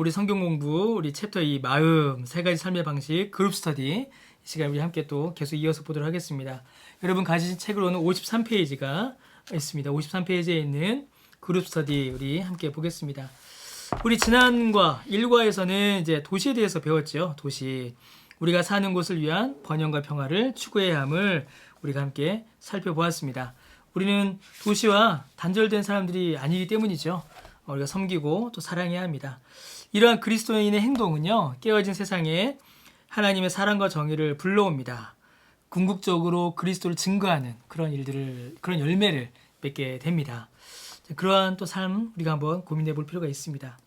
우리 성경 공부, 우리 챕터 2 마음, 세 가지 삶의 방식, 그룹 스터디 이 시간 우리 함께 또 계속 이어서 보도록 하겠습니다. 여러분 가지신 책으로는 53페이지가 있습니다. 53페이지에 있는 그룹 스터디 우리 함께 보겠습니다. 우리 지난과 1과에서는 이제 도시에 대해서 배웠죠. 도시. 우리가 사는 곳을 위한 번영과 평화를 추구해야 함을 우리가 함께 살펴보았습니다. 우리는 도시와 단절된 사람들이 아니기 때문이죠. 우리가 섬기고 또 사랑해야 합니다. 이러한 그리스도인의 행동은요, 깨어진 세상에 하나님의 사랑과 정의를 불러옵니다. 궁극적으로 그리스도를 증거하는 그런 일들을, 그런 열매를 맺게 됩니다. 그러한 또 삶 우리가 한번 고민해 볼 필요가 있습니다.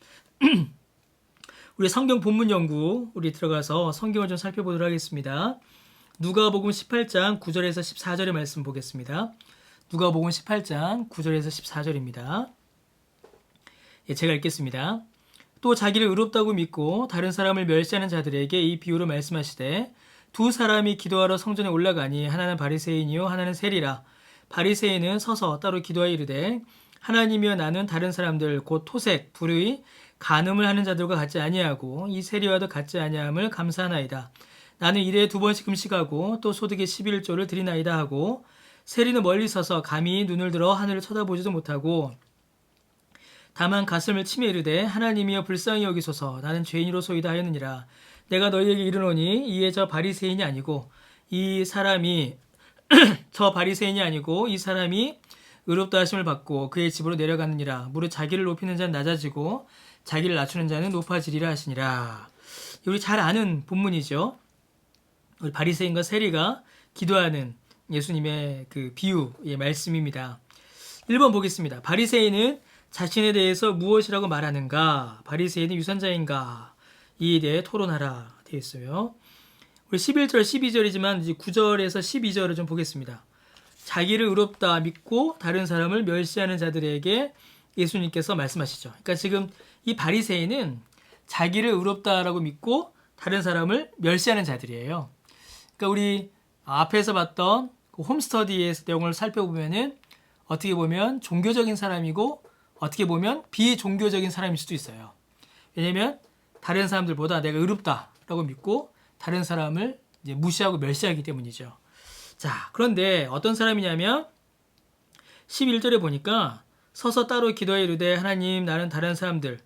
우리 성경 본문 연구 우리 들어가서 성경을 좀 살펴보도록 하겠습니다. 누가복음 18장 9절에서 14절의 말씀 보겠습니다. 누가복음 18장 9절에서 14절입니다. 제가 읽겠습니다. 또 자기를 의롭다고 믿고 다른 사람을 멸시하는 자들에게 이 비유로 말씀하시되 두 사람이 기도하러 성전에 올라가니 하나는 바리새인이요 하나는 세리라. 바리새인은 서서 따로 기도하여 이르되 하나님이여 나는 다른 사람들 곧 토색, 불의, 간음을 하는 자들과 같지 아니하고 이 세리와도 같지 아니함을 감사하나이다. 나는 일에 2번씩 금식하고 또 소득의 11조를 드리나이다 하고 세리는 멀리 서서 감히 눈을 들어 하늘을 쳐다보지도 못하고 다만 가슴을 치며 이르되 하나님이여 불쌍히 여기소서 나는 죄인으로소이다 하였느니라. 내가 너희에게 이르노니 이에 저 바리새인이 아니고 이 사람이 의롭다 하심을 받고 그의 집으로 내려가느니라. 무릇 자기를 높이는 자는 낮아지고 자기를 낮추는 자는 높아지리라 하시니라. 우리 잘 아는 본문이죠. 우리 바리새인과 세리가 기도하는 예수님의 그 비유의 말씀입니다. 1번 보겠습니다. 바리새인은 자신에 대해서 무엇이라고 말하는가? 바리새인은 유선자인가? 이에 대해 토론하라 되어 있어요. 우리 11절, 12절이지만 이제 9절에서 12절을 좀 보겠습니다. 자기를 의롭다 믿고 다른 사람을 멸시하는 자들에게 예수님께서 말씀하시죠. 그러니까 지금 이 바리새인은 자기를 의롭다라고 믿고 다른 사람을 멸시하는 자들이에요. 그러니까 우리 앞에서 봤던 그 홈스터디의 내용을 살펴보면은 어떻게 보면 종교적인 사람이고 어떻게 보면 비종교적인 사람일 수도 있어요. 왜냐면 다른 사람들보다 내가 의롭다라고 믿고 다른 사람을 이제 무시하고 멸시하기 때문이죠. 자, 그런데 어떤 사람이냐면 11절에 보니까 서서 따로 기도해 이르되 하나님 나는 다른 사람들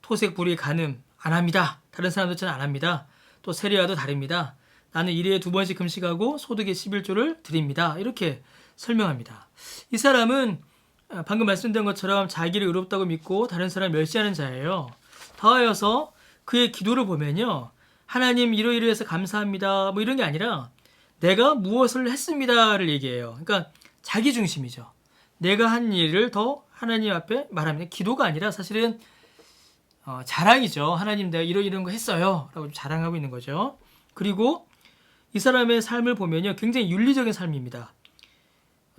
토색 불의 간음 안 합니다. 다른 사람들처럼 안 합니다. 또 세리와도 다릅니다. 나는 일에 2번씩 금식하고 소득의 11조를 드립니다. 이렇게 설명합니다. 이 사람은 방금 말씀드린 것처럼 자기를 의롭다고 믿고 다른 사람을 멸시하는 자예요. 더하여서 그의 기도를 보면요. 하나님 이러이러해서 감사합니다. 뭐 이런 게 아니라 내가 무엇을 했습니다를 얘기해요. 그러니까 자기 중심이죠. 내가 한 일을 더 하나님 앞에 말합니다. 기도가 아니라 사실은 자랑이죠. 하나님 내가 이런 거 했어요. 라고 자랑하고 있는 거죠. 그리고 이 사람의 삶을 보면요. 굉장히 윤리적인 삶입니다.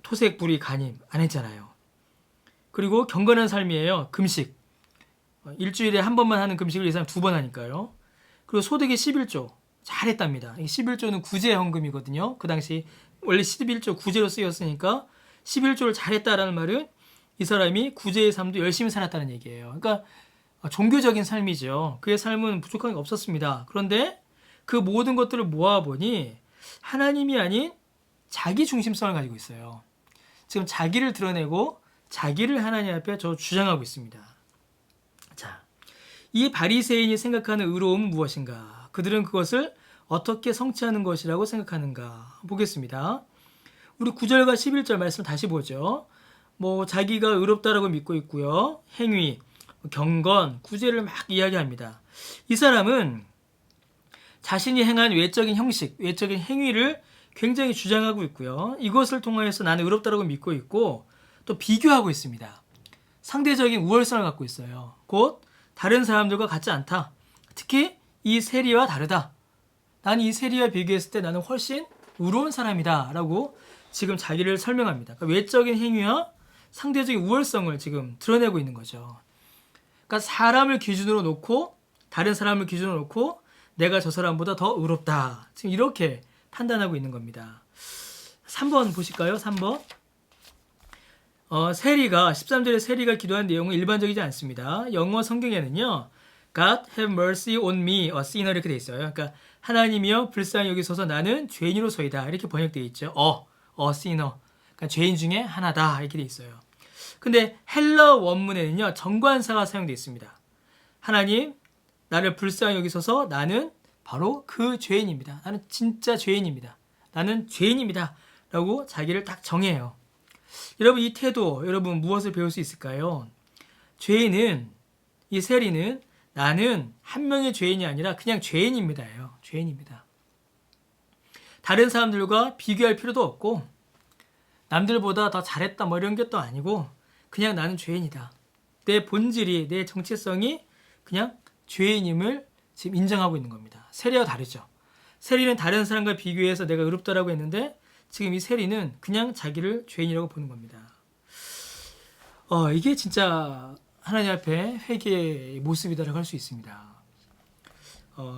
토색, 불의, 간임 안 했잖아요. 그리고 경건한 삶이에요. 금식. 일주일에 한 번만 하는 금식을 이 사람 2번 하니까요. 그리고 소득의 11조. 잘했답니다. 11조는 구제 헌금이거든요. 그 당시 원래 11조 구제로 쓰였으니까 11조를 잘했다라는 말은 이 사람이 구제의 삶도 열심히 살았다는 얘기예요. 그러니까 종교적인 삶이죠. 그의 삶은 부족한 게 없었습니다. 그런데 그 모든 것들을 모아보니 하나님이 아닌 자기 중심성을 가지고 있어요. 지금 자기를 드러내고 자기를 하나님 앞에 주장하고 있습니다. 자, 이 바리새인이 생각하는 의로움은 무엇인가? 그들은 그것을 어떻게 성취하는 것이라고 생각하는가? 보겠습니다. 우리 9절과 11절 말씀 다시 보죠. 자기가 의롭다라고 믿고 있고요. 행위, 경건, 구제를 막 이야기합니다. 이 사람은 자신이 행한 외적인 형식, 외적인 행위를 굉장히 주장하고 있고요. 이것을 통해서 나는 의롭다라고 믿고 있고 또 비교하고 있습니다. 상대적인 우월성을 갖고 있어요. 곧 다른 사람들과 같지 않다. 특히 이 세리와 다르다. 나는 이 세리와 비교했을 때 나는 훨씬 의로운 사람이다 라고 지금 자기를 설명합니다. 그러니까 외적인 행위와 상대적인 우월성을 지금 드러내고 있는 거죠. 그러니까 사람을 기준으로 놓고 다른 사람을 기준으로 놓고 내가 저 사람보다 더 의롭다. 지금 이렇게 판단하고 있는 겁니다. 3번 보실까요? 3번. 세리가 13절에 세리가 기도한 내용은 일반적이지 않습니다. 영어 성경에는요. God have mercy on me, a sinner 이렇게 돼 있어요. 그러니까 하나님이여 불쌍히 여기소서 나는 죄인으로서이다 이렇게 번역되어 있죠. a sinner. 그러니까 죄인 중에 하나다 이렇게 돼 있어요. 근데 헬러 원문에는요 정관사가 사용되어 있습니다. 하나님 나를 불쌍히 여기소서 나는 바로 그 죄인입니다. 나는 진짜 죄인입니다. 나는 죄인입니다. 라고 자기를 딱 정해요. 여러분 이 태도 여러분 무엇을 배울 수 있을까요? 죄인은 이 세리는 나는 한 명의 죄인이 아니라 그냥 죄인입니다예요. 죄인입니다. 다른 사람들과 비교할 필요도 없고 남들보다 더 잘했다 뭐 이런 게 또 아니고 그냥 나는 죄인이다. 내 본질이 내 정체성이 그냥 죄인임을 지금 인정하고 있는 겁니다. 세리와 다르죠. 세리는 다른 사람과 비교해서 내가 의롭다라고 했는데 지금 이 세리는 그냥 자기를 죄인이라고 보는 겁니다. 이게 진짜 하나님 앞에 회개의 모습이다라고 할 수 있습니다.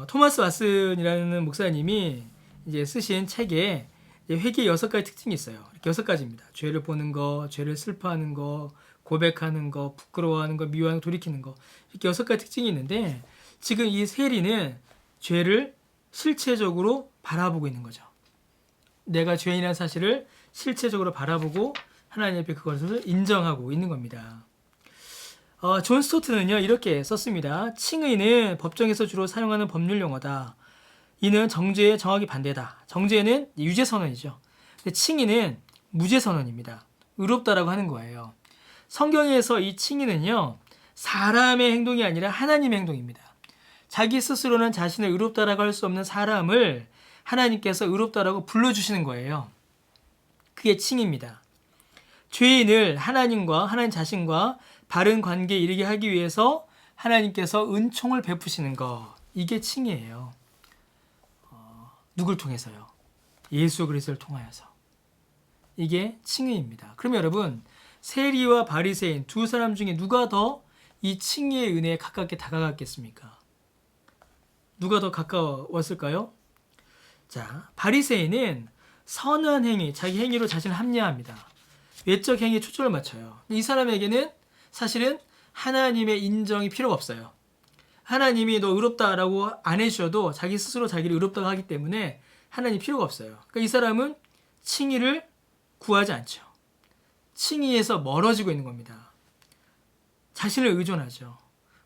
토마스 왓슨이라는 목사님이 이제 쓰신 책에 회개의 6가지 특징이 있어요. 이렇게 6가지입니다. 죄를 보는 거, 죄를 슬퍼하는 거, 고백하는 거, 부끄러워하는 거, 미워하는 거, 돌이키는 거 이렇게 6가지 특징이 있는데 지금 이 세리는 죄를 실체적으로 바라보고 있는 거죠. 내가 죄인이라는 사실을 실체적으로 바라보고 하나님 앞에 그것을 인정하고 있는 겁니다. 존 스토트는요 이렇게 썼습니다. 칭의는 법정에서 주로 사용하는 법률 용어다. 이는 정죄에 정확히 반대다. 정죄는 유죄 선언이죠. 근데 칭의는 무죄 선언입니다. 의롭다라고 하는 거예요. 성경에서 이 칭의는요 사람의 행동이 아니라 하나님의 행동입니다. 자기 스스로는 자신을 의롭다라고 할 수 없는 사람을 하나님께서 의롭다라고 불러주시는 거예요. 그게 칭의입니다. 죄인을 하나님과 하나님 자신과 바른 관계에 이르게 하기 위해서 하나님께서 은총을 베푸시는 것 이게 칭의예요. 누굴 통해서요? 예수 그리스도를 통하여서. 이게 칭의입니다. 그러면 여러분 세리와 바리새인 두 사람 중에 누가 더 이 칭의의 은혜에 가깝게 다가갔겠습니까? 누가 더 가까웠을까요? 자, 바리새인은 선한 행위, 자기 행위로 자신을 합리화합니다. 외적 행위에 초점을 맞춰요. 이 사람에게는 사실은 하나님의 인정이 필요가 없어요. 하나님이 너 의롭다라고 안 해주셔도 자기 스스로 자기를 의롭다고 하기 때문에 하나님이 필요가 없어요. 그러니까 이 사람은 칭의를 구하지 않죠. 칭의에서 멀어지고 있는 겁니다. 자신을 의존하죠.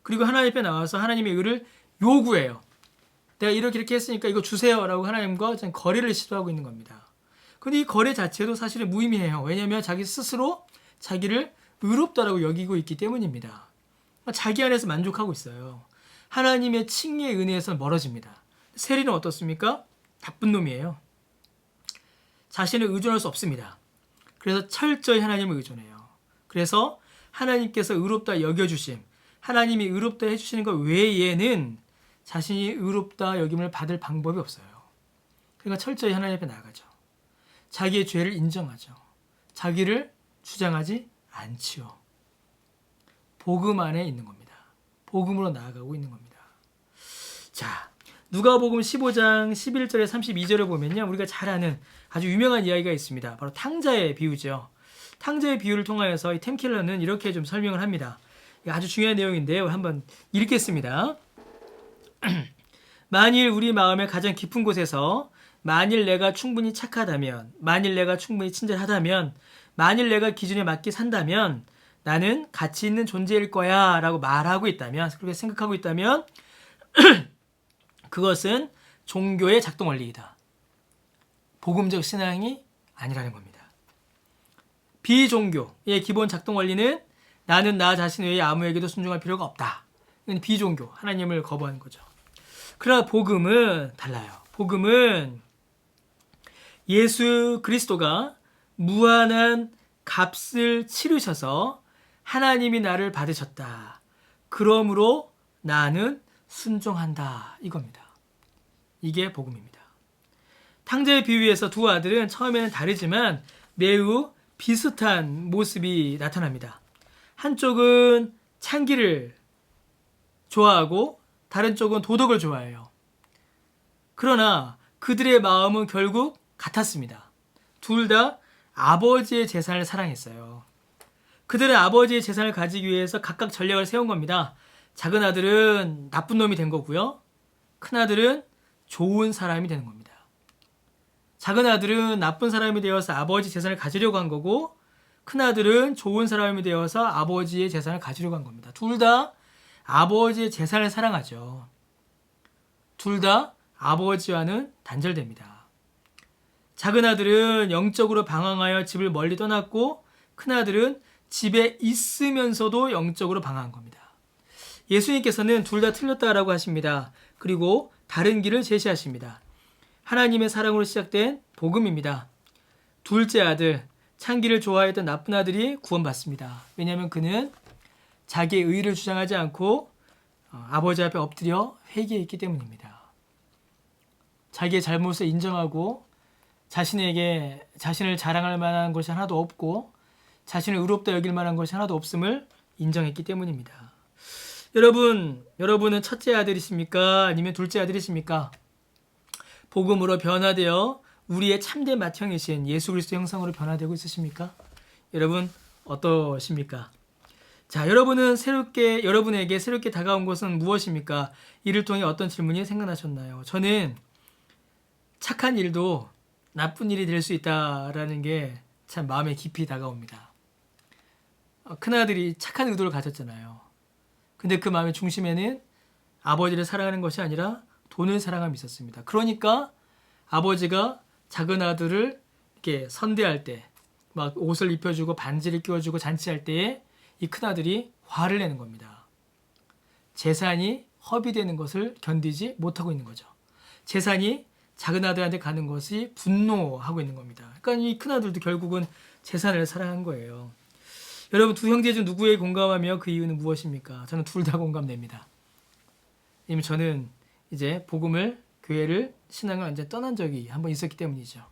그리고 하나님 앞에 나와서 하나님의 의를 요구해요. 내가 이렇게 했으니까 이거 주세요라고 하나님과 거래를 시도하고 있는 겁니다. 근데 이 거래 자체도 사실은 무의미해요. 왜냐하면 자기 스스로 자기를 의롭다라고 여기고 있기 때문입니다. 자기 안에서 만족하고 있어요. 하나님의 칭의의 은혜에서 멀어집니다. 세리는 어떻습니까? 나쁜 놈이에요. 자신을 의존할 수 없습니다. 그래서 철저히 하나님을 의존해요. 그래서 하나님께서 의롭다 여겨주심, 하나님이 의롭다 해주시는 것 외에는 자신이 의롭다 여김을 받을 방법이 없어요. 그러니까 철저히 하나님 앞에 나아가죠. 자기의 죄를 인정하죠. 자기를 주장하지 않지요. 복음 안에 있는 겁니다. 복음으로 나아가고 있는 겁니다. 자, 누가복음 15장 11절에 32절을 보면요. 우리가 잘 아는 아주 유명한 이야기가 있습니다. 바로 탕자의 비유죠. 탕자의 비유를 통하여서 이 템 켈러는 이렇게 좀 설명을 합니다. 아주 중요한 내용인데요. 한번 읽겠습니다. 만일 우리 마음의 가장 깊은 곳에서 만일 내가 충분히 착하다면, 만일 내가 충분히 친절하다면, 만일 내가 기준에 맞게 산다면 나는 가치 있는 존재일 거야 라고 말하고 있다면, 그렇게 생각하고 있다면 그것은 종교의 작동 원리이다. 복음적 신앙이 아니라는 겁니다. 비종교의 기본 작동 원리는 나는 나 자신 외에 아무에게도 순종할 필요가 없다. 이건 비종교, 하나님을 거부하는 거죠. 그러나 복음은 달라요. 복음은 예수 그리스도가 무한한 값을 치르셔서 하나님이 나를 받으셨다. 그러므로 나는 순종한다. 이겁니다. 이게 복음입니다. 탕자의 비유에서 두 아들은 처음에는 다르지만 매우 비슷한 모습이 나타납니다. 한쪽은 창기를 좋아하고 다른 쪽은 도덕을 좋아해요. 그러나 그들의 마음은 결국 같았습니다. 둘 다 아버지의 재산을 사랑했어요. 그들은 아버지의 재산을 가지기 위해서 각각 전략을 세운 겁니다. 작은 아들은 나쁜 놈이 된 거고요. 큰 아들은 좋은 사람이 되는 겁니다. 작은 아들은 나쁜 사람이 되어서 아버지 재산을 가지려고 한 거고, 큰 아들은 좋은 사람이 되어서 아버지의 재산을 가지려고 한 겁니다. 둘 다 아버지의 재산을 사랑하죠. 둘 다 아버지와는 단절됩니다. 작은 아들은 영적으로 방황하여 집을 멀리 떠났고, 큰 아들은 집에 있으면서도 영적으로 방황한 겁니다. 예수님께서는 둘 다 틀렸다라고 하십니다. 그리고 다른 길을 제시하십니다. 하나님의 사랑으로 시작된 복음입니다. 둘째 아들, 창기를 좋아했던 나쁜 아들이 구원받습니다. 왜냐하면 그는 자기의 의를 주장하지 않고 아버지 앞에 엎드려 회개했기 때문입니다. 자기의 잘못을 인정하고 자신을 자랑할 만한 것이 하나도 없고 자신을 의롭다 여길 만한 것이 하나도 없음을 인정했기 때문입니다. 여러분은 첫째 아들이십니까? 아니면 둘째 아들이십니까? 복음으로 변화되어 우리의 참된 맏형이신 예수 그리스도 형상으로 변화되고 있으십니까? 여러분 어떠십니까? 자, 여러분에게 새롭게 다가온 것은 무엇입니까? 이를 통해 어떤 질문이 생각나셨나요? 저는 착한 일도 나쁜 일이 될 수 있다라는 게 참 마음에 깊이 다가옵니다. 큰아들이 착한 의도를 가졌잖아요. 근데 그 마음의 중심에는 아버지를 사랑하는 것이 아니라 돈을 사랑함이 있었습니다. 그러니까 아버지가 작은 아들을 이렇게 선대할 때, 막 옷을 입혀주고 반지를 끼워주고 잔치할 때에 이 큰아들이 화를 내는 겁니다. 재산이 허비되는 것을 견디지 못하고 있는 거죠. 재산이 작은 아들한테 가는 것이 분노하고 있는 겁니다. 그러니까 이 큰아들도 결국은 재산을 사랑한 거예요. 여러분, 두 형제 중 누구에 공감하며 그 이유는 무엇입니까? 저는 둘 다 공감됩니다. 왜냐면 저는 이제 복음을, 교회를, 신앙을 완전 떠난 적이 한번 있었기 때문이죠.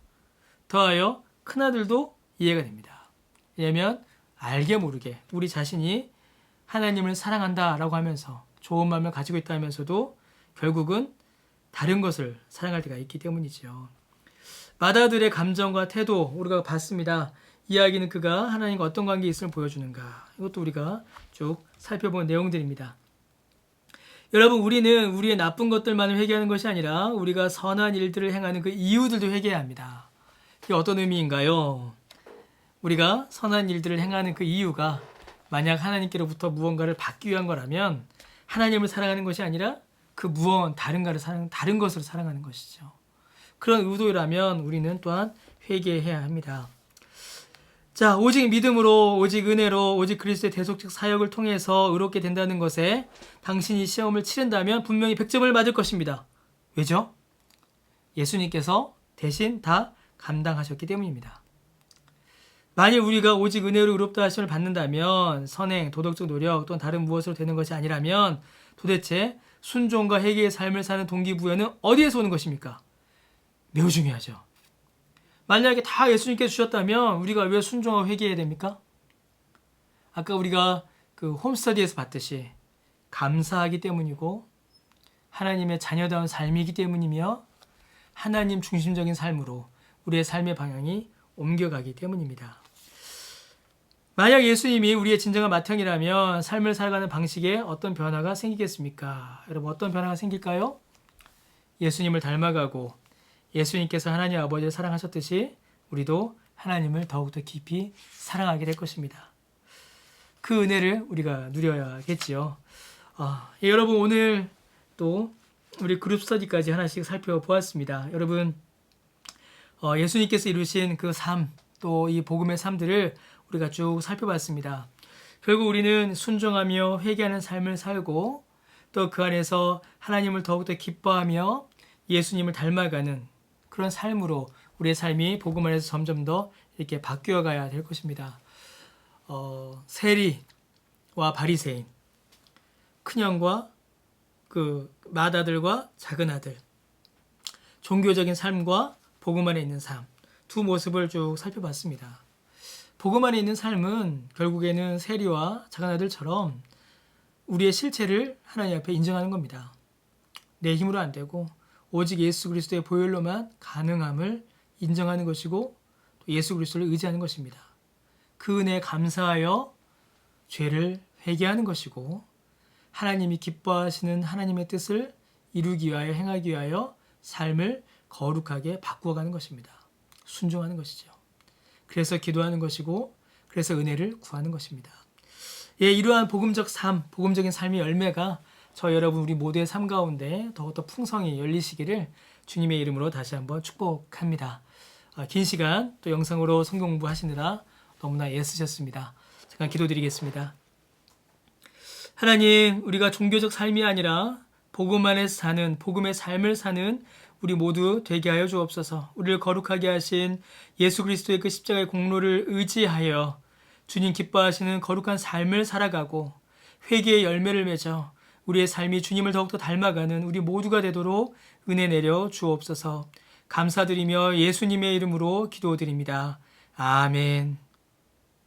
더하여 큰아들도 이해가 됩니다. 왜냐면 알게 모르게 우리 자신이 하나님을 사랑한다라고 하면서 좋은 마음을 가지고 있다 하면서도 결국은 다른 것을 사랑할 때가 있기 때문이죠. 맏아들의 감정과 태도 우리가 봤습니다. 이야기는 그가 하나님과 어떤 관계에 있음을 보여주는가. 이것도 우리가 쭉 살펴본 내용들입니다. 여러분, 우리는 우리의 나쁜 것들만을 회개하는 것이 아니라 우리가 선한 일들을 행하는 그 이유들도 회개해야 합니다. 이게 어떤 의미인가요? 우리가 선한 일들을 행하는 그 이유가 만약 하나님께로부터 무언가를 받기 위한 거라면 하나님을 사랑하는 것이 아니라 그 다른 것을 사랑하는 것이죠. 그런 의도라면 우리는 또한 회개해야 합니다. 자, 오직 믿음으로, 오직 은혜로, 오직 그리스도의 대속적 사역을 통해서 의롭게 된다는 것에 당신이 시험을 치른다면 분명히 100점을 맞을 것입니다. 왜죠? 예수님께서 대신 다 감당하셨기 때문입니다. 만일 우리가 오직 은혜로 의롭다 하심을 받는다면 선행, 도덕적 노력 또는 다른 무엇으로 되는 것이 아니라면 도대체 순종과 회개의 삶을 사는 동기부여는 어디에서 오는 것입니까? 매우 중요하죠. 만약에 다 예수님께 주셨다면 우리가 왜 순종하고 회개해야 됩니까? 아까 우리가 그 홈스터디에서 봤듯이 감사하기 때문이고 하나님의 자녀다운 삶이기 때문이며 하나님 중심적인 삶으로 우리의 삶의 방향이 옮겨가기 때문입니다. 만약 예수님이 우리의 진정한 맏형이라면 삶을 살아가는 방식에 어떤 변화가 생기겠습니까? 여러분, 어떤 변화가 생길까요? 예수님을 닮아가고 예수님께서 하나님 아버지를 사랑하셨듯이 우리도 하나님을 더욱더 깊이 사랑하게 될 것입니다. 그 은혜를 우리가 누려야겠지요. 여러분, 오늘 또 우리 그룹 스터디까지 하나씩 살펴보았습니다. 여러분, 예수님께서 이루신 그 삶, 또 이 복음의 삶들을 우리가 쭉 살펴봤습니다. 결국 우리는 순종하며 회개하는 삶을 살고 또 그 안에서 하나님을 더욱더 기뻐하며 예수님을 닮아가는 그런 삶으로 우리의 삶이 복음 안에서 점점 더 이렇게 바뀌어 가야 될 것입니다. 세리와 바리새인, 큰형과 그 맏아들과 작은 아들, 종교적인 삶과 복음 안에 있는 삶, 두 모습을 쭉 살펴봤습니다. 복음 안에 있는 삶은 결국에는 세리와 작은 아들처럼 우리의 실체를 하나님 앞에 인정하는 겁니다. 내 힘으로 안 되고 오직 예수 그리스도의 보혈로만 가능함을 인정하는 것이고 또 예수 그리스도를 의지하는 것입니다. 그 은혜에 감사하여 죄를 회개하는 것이고 하나님이 기뻐하시는 하나님의 뜻을 이루기 위하여 행하기 위하여 삶을 거룩하게 바꾸어가는 것입니다. 순종하는 것이죠. 그래서 기도하는 것이고 그래서 은혜를 구하는 것입니다. 예, 이러한 복음적 삶, 복음적인 삶의 열매가 저 여러분 우리 모두의 삶 가운데 더욱더 풍성히 열리시기를 주님의 이름으로 다시 한번 축복합니다. 긴 시간 또 영상으로 성경 공부하시느라 너무나 애쓰셨습니다. 잠깐 기도드리겠습니다. 하나님, 우리가 종교적 삶이 아니라 복음 안에서 사는 복음의 삶을 사는 우리 모두 되게 하여 주옵소서. 우리를 거룩하게 하신 예수 그리스도의 그 십자가의 공로를 의지하여 주님 기뻐하시는 거룩한 삶을 살아가고 회개의 열매를 맺어 우리의 삶이 주님을 더욱더 닮아가는 우리 모두가 되도록 은혜 내려 주옵소서. 감사드리며 예수님의 이름으로 기도드립니다. 아멘.